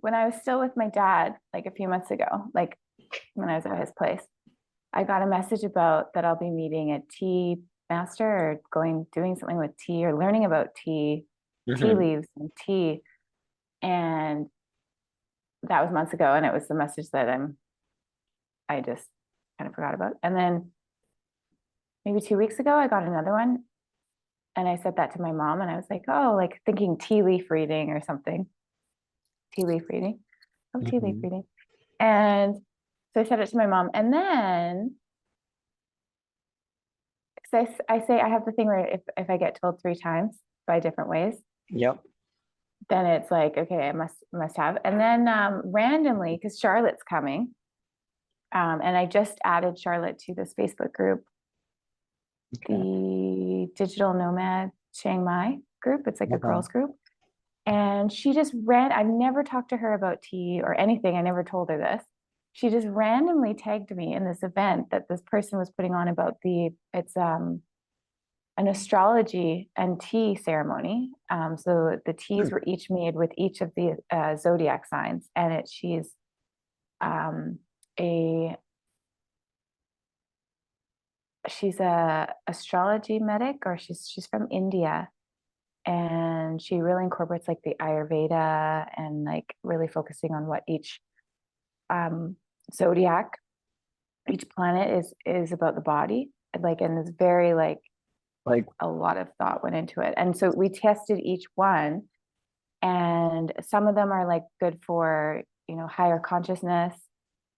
when I was still with my dad, like a few months ago, like when I was at his place, I got a message about that I'll be meeting a tea master or doing something with tea or learning about tea, tea leaves and tea. And that was months ago. And it was the message that I just kind of forgot about. And then maybe 2 weeks ago, I got another one. And I said that to my mom and I was like, oh, like thinking tea leaf reading or something. Tea leaf reading. Oh, tea leaf reading. And so I said it to my mom. And then I say I have the thing where if I get told 3 times by different ways, Yep. then it's like, okay, I must have. And then randomly, because Charlotte's coming, and I just added Charlotte to this Facebook group, the Digital Nomad Chiang Mai group. It's like a girls group. And she just I've never talked to her about tea or anything. I never told her this. She just randomly tagged me in this event that this person was putting on about it's an astrology and tea ceremony. So the teas were each made with each of the zodiac signs, and she's a astrology medic, or she's from India, and she really incorporates like the Ayurveda and like really focusing on what each zodiac, each planet is about the body, like, and it's very like a lot of thought went into it. And so we tested each one, and some of them are like good for, higher consciousness,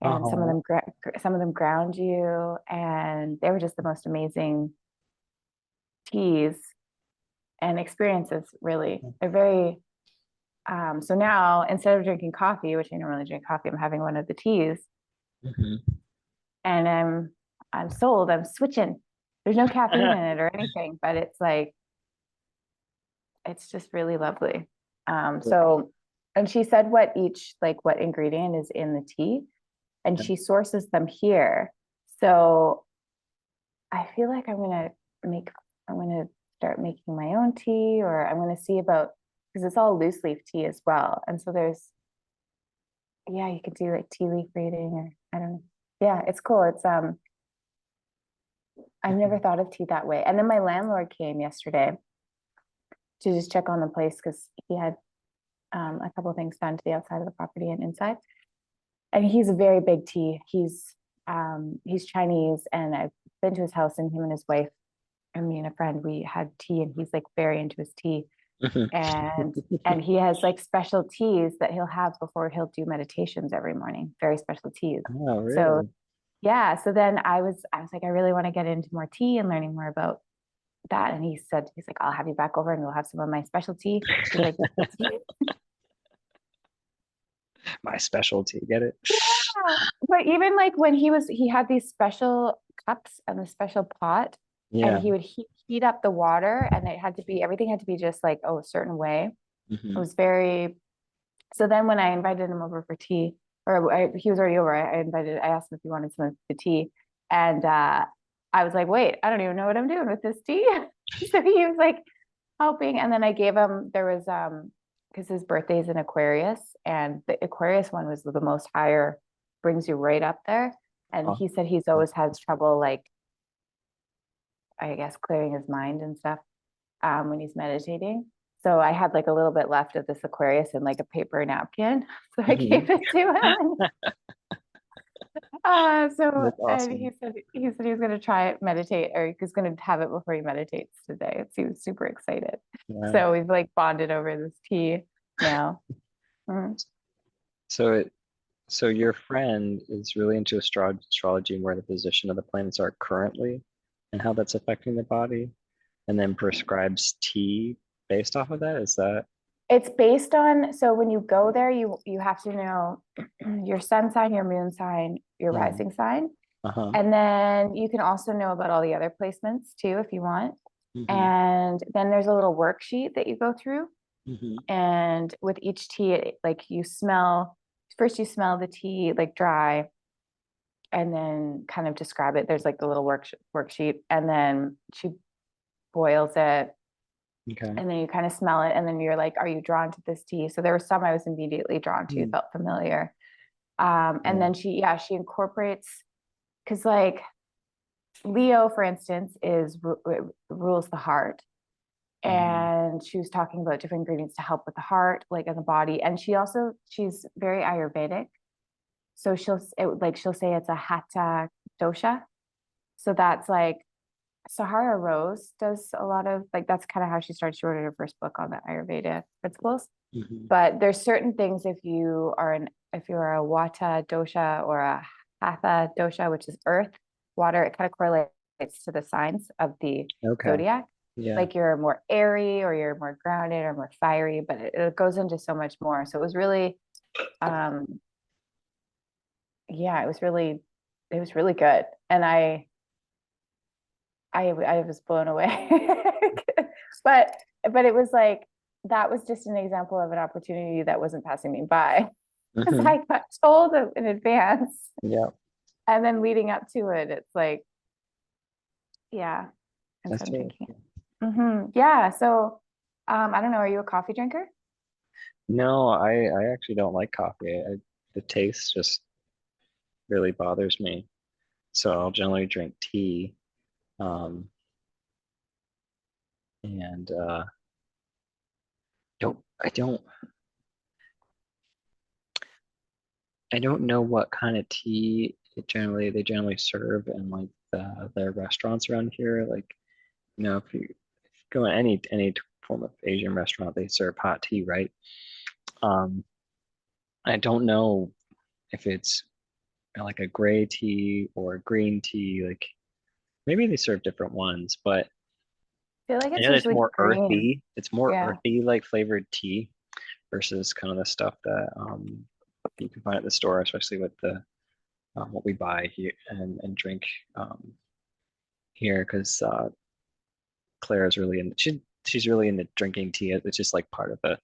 and some of them ground you, and they were just the most amazing teas and experiences. Really, they're very so now instead of drinking coffee, which I normally drink coffee, I'm having one of the teas. And I'm sold. I'm switching. There's no caffeine in it or anything, but it's like, it's just really lovely. So, and she said what ingredient is in the tea, and she sources them here. So I feel like I'm gonna start making my own tea, or I'm gonna see about, because it's all loose leaf tea as well. And so you could do like tea leaf reading, or I don't know. Yeah, it's cool. It's I've never thought of tea that way. And then my landlord came yesterday to just check on the place, because he had a couple of things done to the outside of the property and inside. And he's a very big tea. He's Chinese, and I've been to his house, and him and his wife and me and a friend, we had tea, and he's like very into his tea. And he has like special teas that he'll have before he'll do meditations every morning, very special teas. Oh, really? So yeah, so then I was like, I really want to get into more tea and learning more about that. And he's like, I'll have you back over and we'll have some of my specialty. Like, my specialty, get it? yeah. But even like when he had these special cups and the special pot, and he would heat up the water, and everything had to be just like, a certain way. It was very, so then when I invited him over for tea, he was already over, I asked him if he wanted some of the tea, and I was like, wait, I don't even know what I'm doing with this tea. So he was like helping, and then I gave him, there was because his birthday's in Aquarius, and the Aquarius one was the most higher, brings you right up there. And he said he's always has trouble, like, I guess, clearing his mind and stuff when he's meditating. So I had like a little bit left of this Aquarius in like a paper napkin. So I gave it to him. So awesome. And he said he was going to try it, meditate, or he's going to have it before he meditates today. So he was super excited. Wow. So we've like bonded over this tea now. So your friend is really into astrology and where the position of the planets are currently and how that's affecting the body, and then prescribes tea based off of that? Is that? It's based on, so when you go there, you have to know your sun sign, your moon sign, your rising sign. And then you can also know about all the other placements too, if you want. And then there's a little worksheet that you go through. And with each tea, like first you smell the tea like dry, and then kind of describe it. There's like the little worksheet, and then she boils it, Okay. and then you kind of smell it, and then you're like, are you drawn to this tea? So there were some I was immediately drawn to, felt familiar. And then she incorporates, because like Leo, for instance, rules the heart. And she was talking about different ingredients to help with the heart, like in the body. And she's very Ayurvedic. So she'll say it's a Hatha dosha. So that's like Sahara Rose does a lot of like, that's kind of how she started. She wrote her first book on the Ayurveda principles. But there's certain things if you're a Vata dosha or a Hatha dosha, which is earth, water, it kind of correlates to the signs of the zodiac. Yeah. Like you're more airy or you're more grounded or more fiery, but it goes into so much more. So it was really, it was really good. And I was blown away. but it was like, that was just an example of an opportunity that wasn't passing me by. Because I got told in advance. Yeah. And then leading up to it, it's like, yeah. And That's so I'm drinking. Yeah. So I don't know, are you a coffee drinker? No, I actually don't like coffee. The taste just really bothers me. So I'll generally drink tea. Um, and don't I don't I don't know what kind of tea they generally serve in like the restaurants around here. Like, if you go in any form of Asian restaurant, they serve hot tea, right? Um, I don't know if it's like a gray tea or a green tea. Like maybe they serve different ones, but I feel like I it's know it's usually more green. earthy. It's more Yeah. earthy, like flavored tea versus kind of the stuff that you can find at the store, especially with the what we buy here and drink here, because Claire is really she's really into drinking tea. It's just like part of the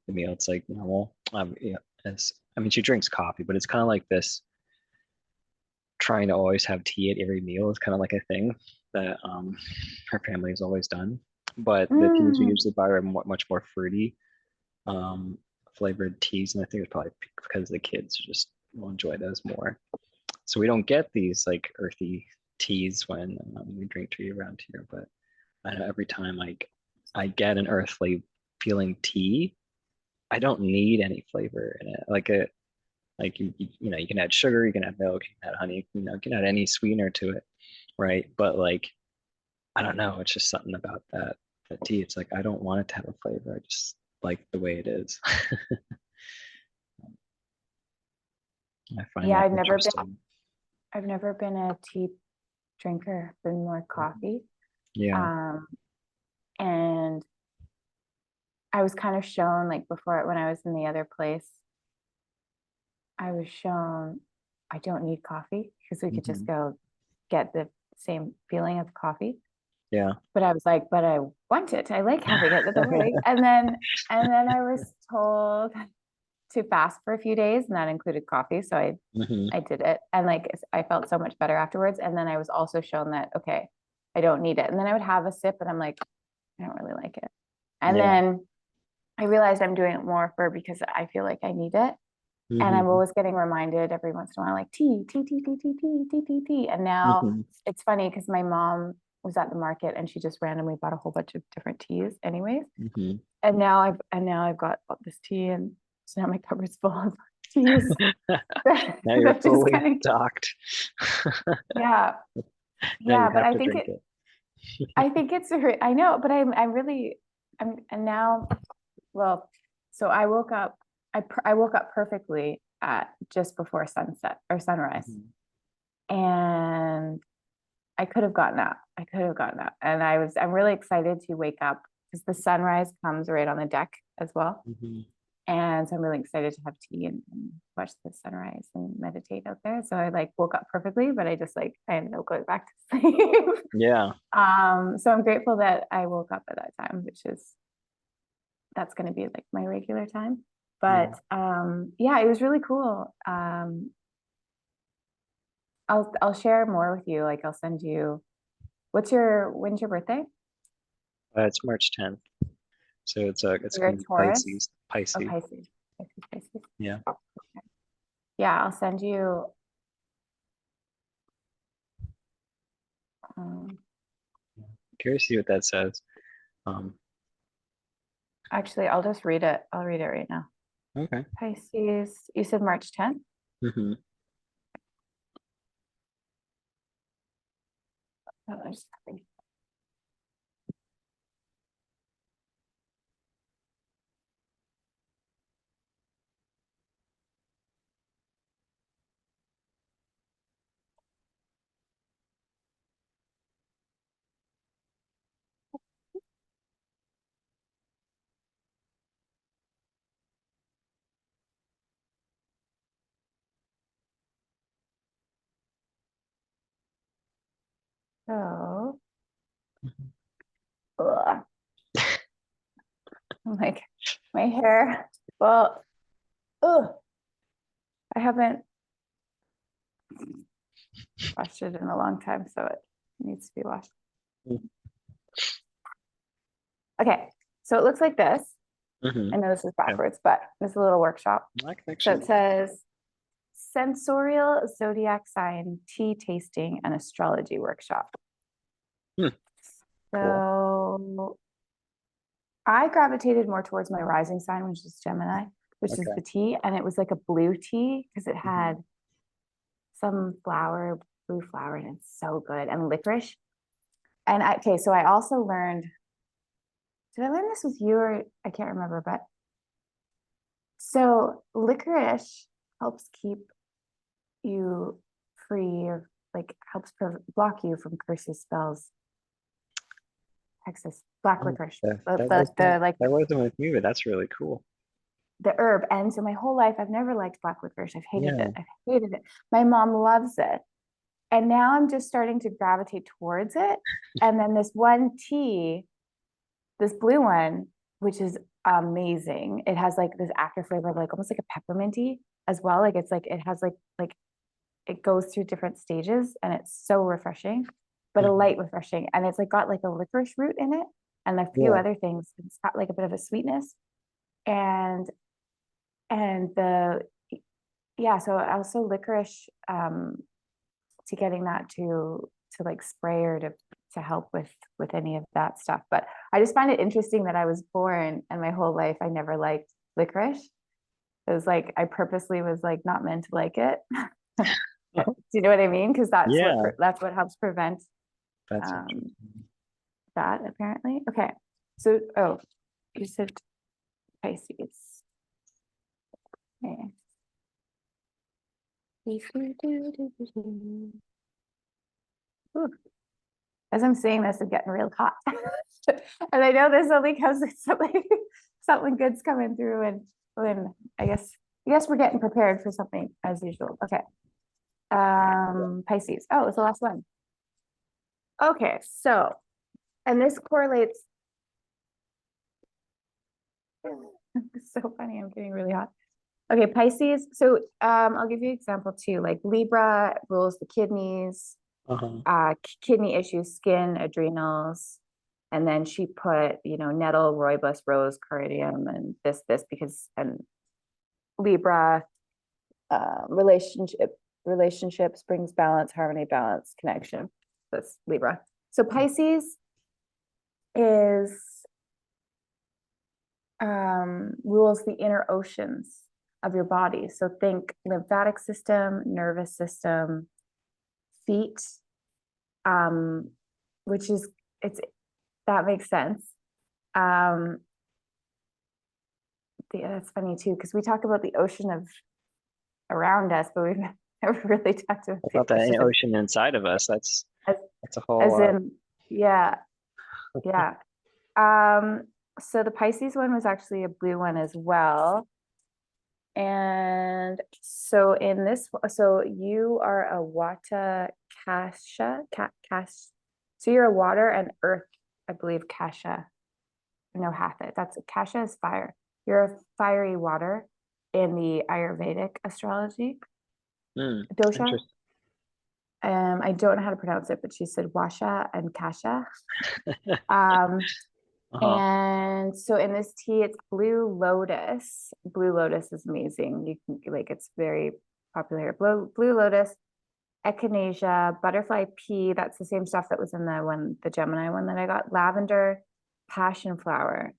meal. It's like normal. Yeah, I mean, she drinks coffee, but it's kind of like this trying to always have tea at every meal is kind of like a thing that her family has always done. But the teas we usually buy are much more fruity flavored teas, and I think it's probably because the kids just will enjoy those more. So we don't get these like earthy teas when we drink tea around here. But I know every time I get an earthly feeling tea, I don't need any flavor in it. You can add sugar, you can add milk, you can add honey, you can add any sweetener to it, right? But like I don't know, it's just something about that tea. It's like I don't want it to have a flavor. I just like the way it is. I find Yeah, that interesting. I've never been a tea drinker, been more coffee. Yeah. And I was kind of shown like before when I was in the other place, I was shown I don't need coffee because we could just go get the same feeling of coffee. Yeah. But I was like, but I want it. I like having it in the morning. And then I was told to fast for a few days, and that included coffee. So I did it, and like I felt so much better afterwards. And then I was also shown that okay, I don't need it. And then I would have a sip, and I'm like, I don't really like it. And Yeah. then I realized I'm doing it more because I feel like I need it. And I'm always getting reminded every once in a while, like tea, tea, tea, tea, tea, tea, tea, tea, tea. And now it's funny because my mom was at the market and she just randomly bought a whole bunch of different teas anyways. And now I've got this tea, and so now my cupboard's full of teas. Now you're That just fully kind of stocked. yeah. Now you Yeah, but have to drink it. I think it's I know, but I'm really and now well, so I woke up I woke up perfectly at just before sunset or sunrise. And I could have gotten up. I could have gotten up. And I'm really excited to wake up because the sunrise comes right on the deck as well. And so I'm really excited to have tea and watch the sunrise and meditate out there. So I like woke up perfectly, but I just like I ended up going back to sleep. Yeah. So I'm grateful that I woke up at that time, that's going to be like my regular time. But yeah, it was really cool. I'll share more with you. Like I'll send you. When's your birthday? It's March 10th. So it's You're a gonna be Taurus? Oh, Pisces. Pisces. Pisces. Yeah. Yeah, I'll send you. Um, Curious to see what that says. Actually, I'll just read it. I'll read it right now. Okay. Pisces, you said March 10th? Mm-hmm. Oh, I'm just copying. So, ugh. I'm like, my hair. Well, ugh, I haven't washed it in a long time, so it needs to be washed. Okay, so it looks like this. Mm-hmm. I know this is backwards, but this is a little workshop. So it says sensorial zodiac sign, tea tasting, and astrology workshop. Hmm. So Cool. I gravitated more towards my rising sign, which is Gemini, which is the tea. And it was like a blue tea because it had some flower, blue flower, and it's so good. And licorice. And okay, so I also learned, did I learn this with you or I can't remember, but so licorice helps keep you free of like helps block you from curses, spells, hexes, black licorice. That wasn't with me, but that's really cool. The herb. And so my whole life I've never liked black licorice. I've hated Yeah. it. I've hated it. My mom loves it. And now I'm just starting to gravitate towards it. And then this one tea, this blue one, which is amazing. It has like this after flavor, like almost like a pepperminty as well. Like it's like it has like it goes through different stages and it's so refreshing, but a light refreshing. And it's like got like a licorice root in it and a few other things. It's got like a bit of a sweetness. And the yeah, so also licorice to getting that to like spray or to help with any of that stuff. But I just find it interesting that I was born and my whole life I never liked licorice. It was like I purposely was like not meant to like it. Do you know what I mean? Because that's what helps prevent that apparently. Okay. So you said Pisces. Okay. Ooh. As I'm saying this, it's getting real hot. And I know this only comes with something good's coming through and when I guess we're getting prepared for something as usual. Okay. Pisces. Oh, it's the last one. Okay, so and this correlates. It's so funny, I'm getting really hot. Okay, Pisces. So I'll give you an example too. Like Libra rules the kidneys, kidney issues, skin, adrenals. And then she put, nettle, rooibos, rose, cardium, and this because and Libra relationships brings balance, harmony, balance, connection. That's Libra. So Pisces is rules the inner oceans of your body. So think lymphatic system, nervous system, feet, which is that makes sense. That's funny too, because we talk about the ocean of around us, but we've never really talked about the ocean inside of us. That's a whole as in, yeah. So the Pisces one was actually a blue one as well. And so in this, so you are a Vata Kasha, so you're a water and earth, I believe Kasha, no Hatha. That's Kasha is fire. You're a fiery water in the Ayurvedic astrology. Dosha. I don't know how to pronounce it, but she said Washa and Kasha. Uh-huh. And so in this tea, it's blue lotus. Blue lotus is amazing. You can like it's very popular here. Blue lotus, echinacea, butterfly pea. That's the same stuff that was in the Gemini one that I got. Lavender, passion flower.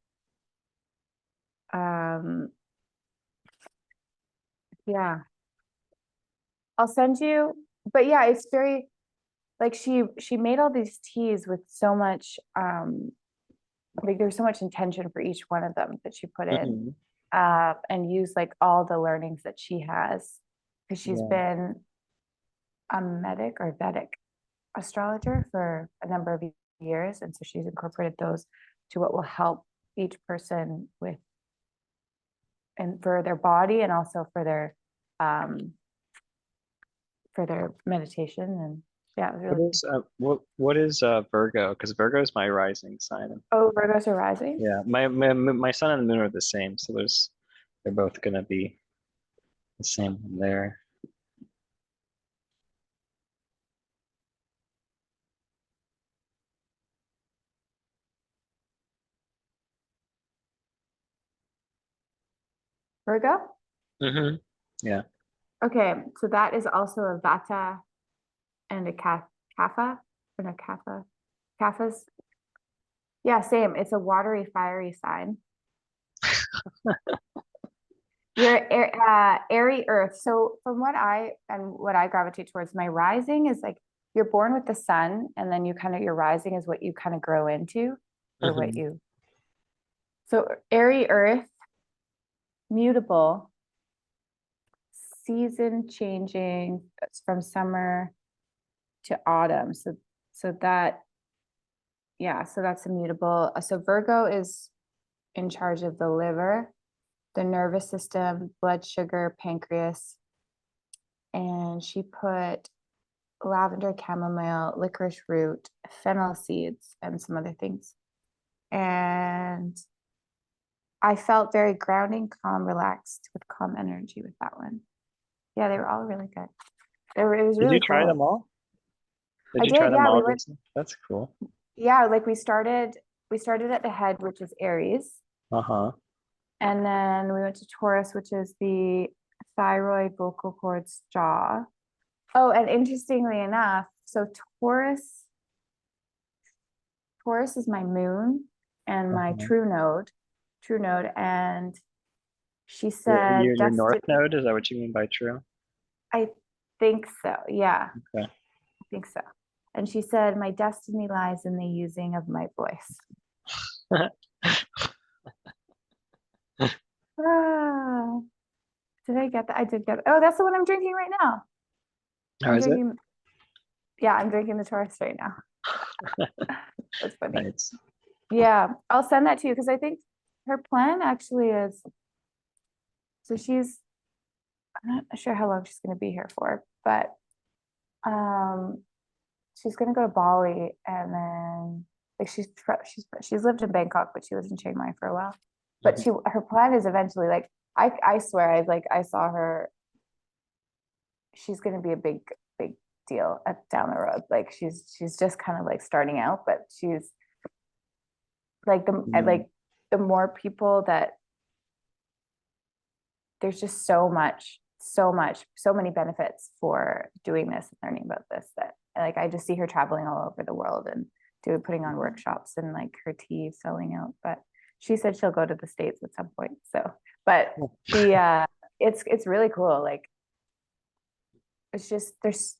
Um, yeah, I'll send you. But yeah, it's very like she made all these teas with so much like there's so much intention for each one of them that she put in Hmm. and use like all the learnings that she has because she's Yeah. been a medic or Vedic astrologer for a number of years. And so she's incorporated those to what will help each person with and for their body and also um for their meditation. And yeah, it was What really is what is Virgo? Because Virgo is my rising sign. oh, Virgos are rising. Yeah, my sun and the moon are the same, so they're both gonna be the same one there. Virgo. Hmm. Yeah. Okay, so that is also a Vata and a Kapha or no Kaphas. Yeah, same. It's a watery, fiery sign. You're airy earth. So from what I gravitate towards, my rising is like you're born with the sun, and then you kind of your rising is what you kind of grow into, or what Hmm. you. So airy earth, mutable, season changing from summer to autumn. So that yeah, so that's immutable. So Virgo is in charge of the liver, the nervous system, blood sugar, pancreas, and she put lavender, chamomile, licorice root, fennel seeds, and some other things. And I felt very grounding, calm, relaxed with calm energy with that one. Yeah, they were all really good. It was Did you really try them cool. all? Did I you try did, them yeah. all recently? That's cool. Yeah, like we started at the head, which is Aries, Uh-huh. and then we went to Taurus, which is the thyroid, vocal cords, jaw. Oh, and interestingly enough, so Taurus is my moon and my Uh-huh. true node. And she Your, said, your your north Destiny, node, is that what you mean by true? I think so. Yeah, Okay. I think so. And she said, my destiny lies in the using of my voice. Ah, did I get that? I did get that. Oh, that's the one I'm drinking right now. How I'm is it? drinking, yeah, I'm drinking the Taurus right now. That's funny. Nice. Yeah, I'll send that to you because I think her plan actually is so I'm not sure how long she's going to be here for, but um, she's going to go to Bali and then like she's lived in Bangkok, but she was in Chiang Mai for a while. But Mhm. her plan is eventually like I swear I saw her. She's going to be a big deal down the road. Like she's just kind of like starting out, but she's like Mm. the more people that there's just so many benefits for doing this and learning about this that like I just see her traveling all over the world and putting on workshops and like her tea selling out. But she said she'll go to the States at some point. So, but Cool. the it's really cool. Like it's just there's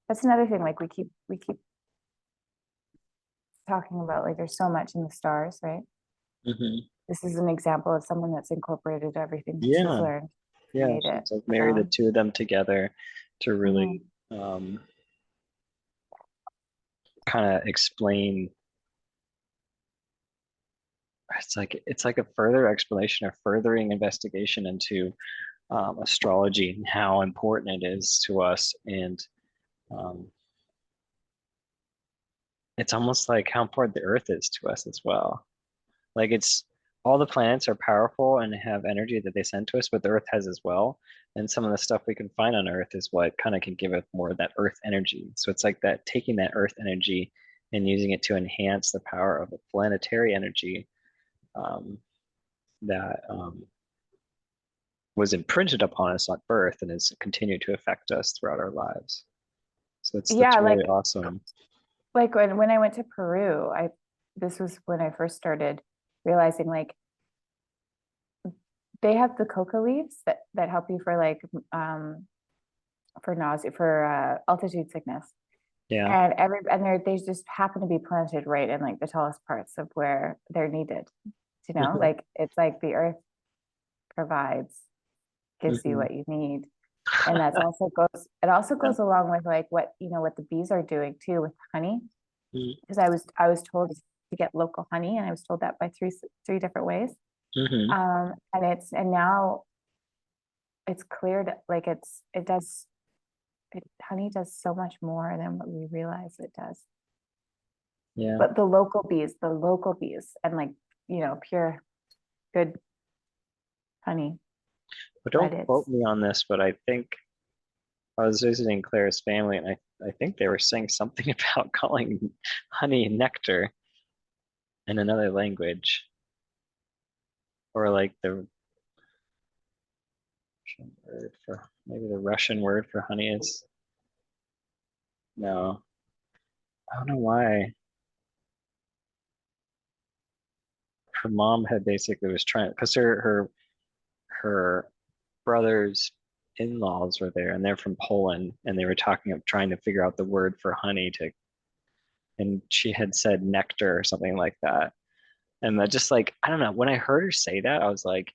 that's another thing. Like we keep talking about like there's so much in the stars, right? Mhm. This is an example of someone that's incorporated everything that she's Yeah. learned, Yeah. made So it it's like her marry the own. two of them together to really Mhm. um, kind of explain. It's like a further explanation or furthering investigation into astrology and how important it is to us. And um, it's almost like how important the Earth is to us as well. Like it's all the planets are powerful and have energy that they send to us, but the Earth has as well. And some of the stuff we can find on Earth is what kind of can give it more of that Earth energy. So it's like that taking that Earth energy and using it to enhance the power of the planetary energy um, that was imprinted upon us at birth and has continued to affect us throughout our lives. So that's Yeah, really awesome. like when I went to Peru, this was when I first started realizing like they have the coca leaves that help you for like for nausea, for altitude sickness. Yeah. And they just happen to be planted right in like the tallest parts of where they're needed. You know, Hmm. like it's like the earth provides, gives you Hmm. what you need. And that's also goes, it also goes along with like what, what the bees are doing too with honey. Because I was told to get local honey, and I was told that by three different ways. Hmm. And now it's clear that like honey does so much more than what we realize it does. Yeah. But the local bees, and like, pure good honey. But But don't quote it's me on this, but I think I was visiting Claire's family, and I think they were saying something about calling honey nectar in another language, or like the Russian word for maybe the Russian word for honey is no. I don't know why. Her mom had basically was trying because her brother's in-laws were there, and they're from Poland, and they were talking of trying to figure out the word for honey to, and she had said nectar or something like that. And that just like, I don't know, when I heard her say that, I was like,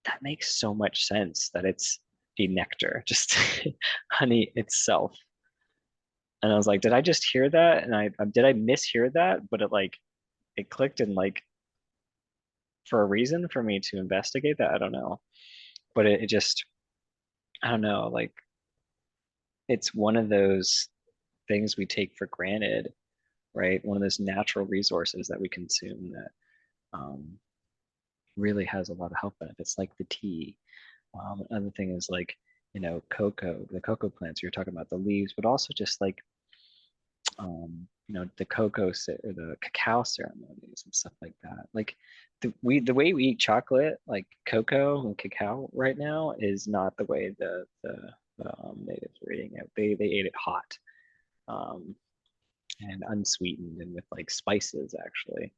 that makes so much sense that it's the nectar, just honey itself. And I was like, did I just hear that? And I did I mishear that? But it clicked, and like for a reason for me to investigate that, I don't know. But it just, I don't know, like it's one of those things we take for granted, right? One of those natural resources that we consume that um, really has a lot of health benefits, like the tea. Another thing is like, cocoa, the cocoa plants, you're talking about the leaves, but also just like, the or the cacao ceremonies and stuff like that. Like the way we eat chocolate, like cocoa and cacao right now, is not the way the natives were eating it. They ate it hot, um, and unsweetened and with like spices actually.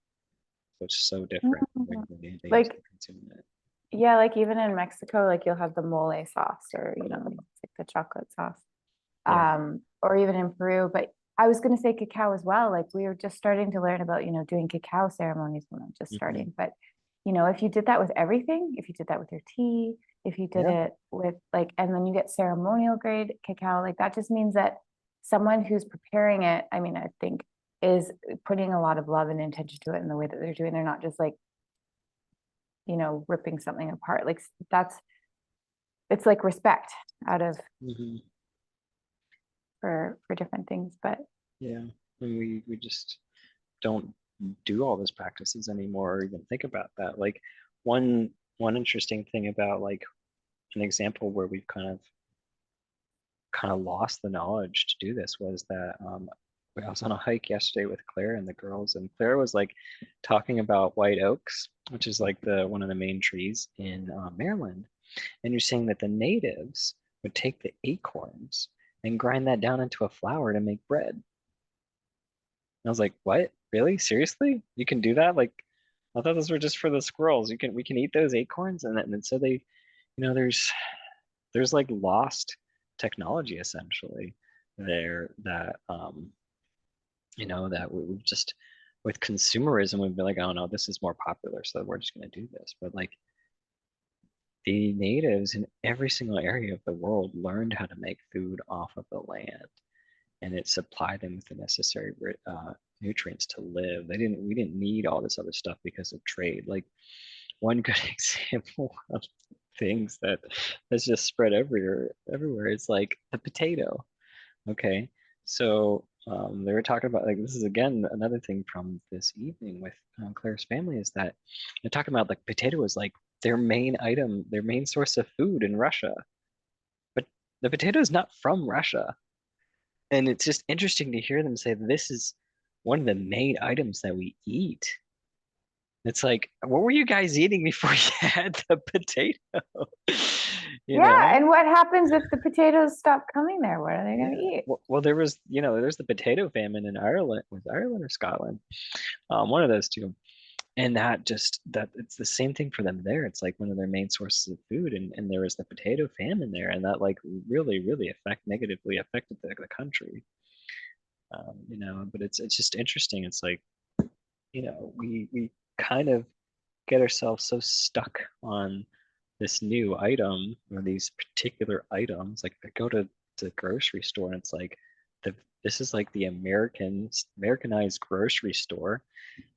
So it's so different the way Mhm. they used Like, to consume it. yeah, like even in Mexico, like you'll have the mole sauce, or it's like the chocolate sauce. Yeah. Or even in Peru. But I was going to say cacao as well. Like we were just starting to learn about, doing cacao ceremonies when I'm just Hmm. starting. But, if you did that with everything, if you did that with your tea, if you did Yeah. it with like, and then you get ceremonial grade cacao, like that just means that someone who's preparing it, I mean, I think is putting a lot of love and intention to it in the way that they're doing. They're not just like, ripping something apart. Like it's like respect out of Hmm. for different things. But Yeah. And we just don't do all those practices anymore or even think about that. Like one interesting thing about like an example where we've kind of lost the knowledge to do this was that I was on a hike yesterday with Claire and the girls, and Claire was like talking about white oaks, which is like the one of the main trees in Maryland. And you're saying that the natives would take the acorns and grind that down into a flour to make bread. And I was like, what? Really? Seriously? You can do that? Like, I thought those were just for the squirrels. We can eat those acorns, and so they, there's like lost technology essentially there that that we've just with consumerism we've been like, oh no, this is more popular, so we're just going to do this. But like the natives in every single area of the world learned how to make food off of the land, and it supplied them with the necessary nutrients to live. We didn't need all this other stuff because of trade. Like one good example of things that's just spread everywhere is like the potato. Okay, so they were talking about like this is again another thing from this evening with Claire's family is that they're talking about like potato is like their main item, their main source of food in Russia, but the potato is not from Russia. And it's just interesting to hear them say this is one of the main items that we eat. It's like, what were you guys eating before you had the potato? You Yeah, know? and what happens if the potatoes stop coming there? What are they going to Yeah. eat? Well, there was, there's the potato famine in Ireland. Was it Ireland or Scotland? One of those two. And that it's the same thing for them there. It's like one of their main sources of food, and there was the potato famine there, and that like really, really negatively affected the country. But it's just interesting. It's like, we kind of get ourselves so stuck on this new item or these particular items. Like I go to the grocery store and it's like the this is like the Americanized grocery store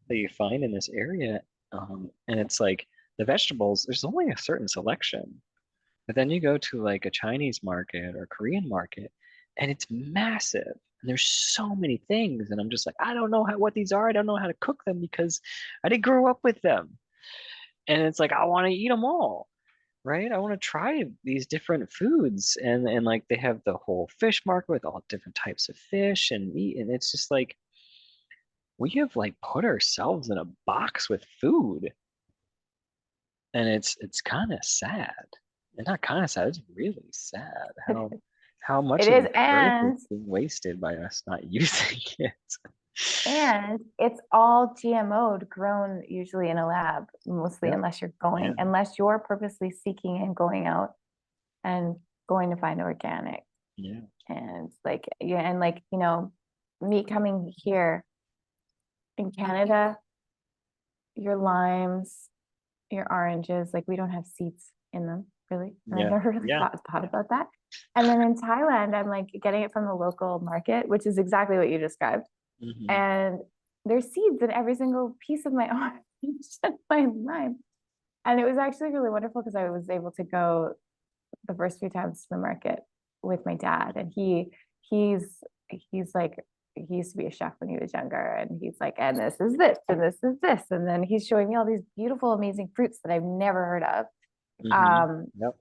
that you find in this area. And it's like the vegetables, there's only a certain selection. But then you go to like a Chinese market or Korean market and it's massive. And there's so many things. And I'm just like, I don't know what these are. I don't know how to cook them because I didn't grow up with them. And it's like, I want to eat them all, right? I want to try these different foods. And like they have the whole fish market with all different types of fish and meat. And it's just like, we have like put ourselves in a box with food, and it's kind of sad. And not kind of sad, it's really sad how much It of is, the earth is and being wasted by us not using it. and it's all GMO'd, grown usually in a lab, mostly Yep. Yeah. unless you're purposely seeking and going out and going to find organic. Yeah. And like, yeah, and like, me coming here in Canada, your limes, your oranges, like we don't have seeds in them really. And I've Yeah. never really Yeah. thought about that. And then in Thailand, I'm like getting it from the local market, which is exactly what you described. Hmm. And there's seeds in every single piece of my orange and my lime. And it was actually really wonderful because I was able to go the first few times to the market with my dad. And he's like he used to be a chef when he was younger, and he's like, and this is this, and this is this. And then he's showing me all these beautiful, amazing fruits that I've never heard of. Hmm. Um, Yep.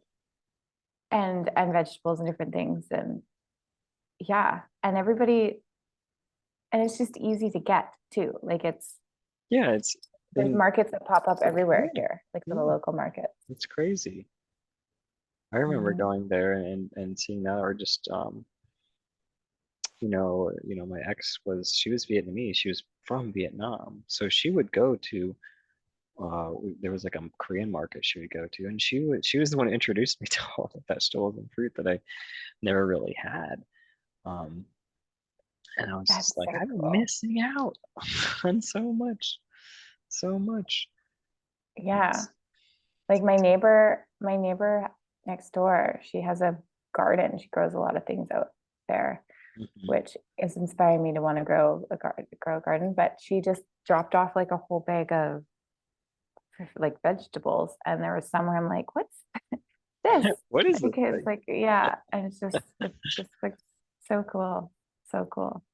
and vegetables and different things. And yeah, and everybody, and it's just easy to get too. Like Yeah. It's there's and markets that pop up everywhere yeah. here, like for the Yeah. local markets. It's crazy. I remember Mhm. going there and seeing that, or just my ex she was Vietnamese. She was from Vietnam, so she would go to there was like a Korean market she would go to, and she was the one who introduced me to all the vegetables and fruit that I never really had. Um, and I was just That's like, so I'm cool. missing out on so much, so much. Yeah. It's, Like my neighbor next door, she has a garden. She grows a lot of things out there, mhm. which is inspiring me to want to grow a garden. But she just dropped off like a whole bag of like vegetables, and there was some where I'm like, "What's this?" What is this Because thing? like, yeah, and it's just like so cool, so cool.